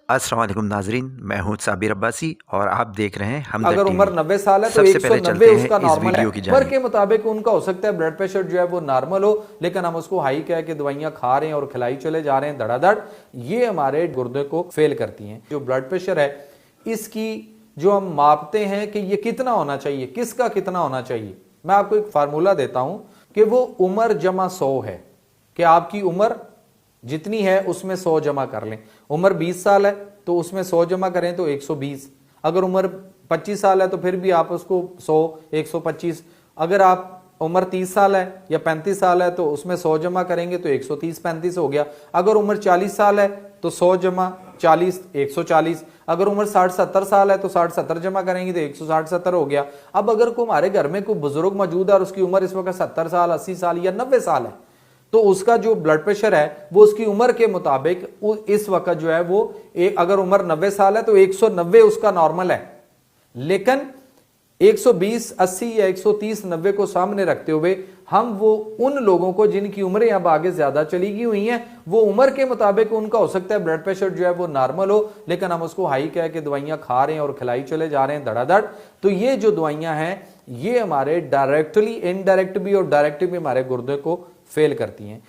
अस्सलाम वालेकुम नाजरीन, मैं हूं साबिर अब्बासी और आप देख रहे हैं हमदर्द अगर उम्र टीवी। 90 साल है तो सबसे पहले 190 चलते हैं उसका इस नॉर्मल है। वीडियो की उम्र जानिब। के मुताबिक उनका हो सकता है ब्लड प्रेशर जो है वो नॉर्मल हो, लेकिन हम उसको हाई कह के दवाइयां खा रहे हैं और खिलाई चले जा रहे हैं धड़ाधड़। ये हमारे गुर्दे को फेल करती हैं। जो ब्लड प्रेशर है इसकी जो हम मापते हैं कि ये कितना होना चाहिए, किसका कितना होना चाहिए, मैं आपको एक फार्मूला देता हूं कि वो उम्र जमा 100 है, कि आपकी उम्र जितनी है उसमें 100 जमा कर लें। उम्र 20 साल है तो उसमें 100 जमा करें तो 120। अगर उम्र 25 साल है तो फिर भी आप उसको 100 125। अगर आप उम्र 30 साल है या 35 साल है तो उसमें 100 जमा करेंगे तो 130 35 हो गया। अगर उम्र 40 साल है तो 100 जमा 40 140। अगर उम्र 60 70 साल है तो 60 70 जमा करेंगे तो 160 70 हो गया। अब अगर को हमारे घर में कोई बुजुर्ग मौजूद है और उसकी उम्र इस वक्त 70 साल 80 साल या 90 साल है तो उसका जो ब्लड प्रेशर है वो उसकी उम्र के मुताबिक इस वक्त जो है वो अगर उम्र 90 साल है तो 190 उसका नॉर्मल है। लेकिन 120 80 या 130 90 को सामने रखते हुए हम वो उन लोगों को जिनकी उम्रें अब आगे ज्यादा चली गई हुई हैं, वो उम्र के मुताबिक उनका हो सकता है ब्लड प्रेशर जो है वो नॉर्मल हो, लेकिन हम उसको हाई कह के दवाइयां खा रहे हैं और खिलाई चले जा रहे हैं धड़ाधड़। तो ये जो दवाइयां हैं ये हमारे डायरेक्टली, इनडायरेक्ट भी और डायरेक्ट भी हमारे गुर्दे को फेल करती हैं।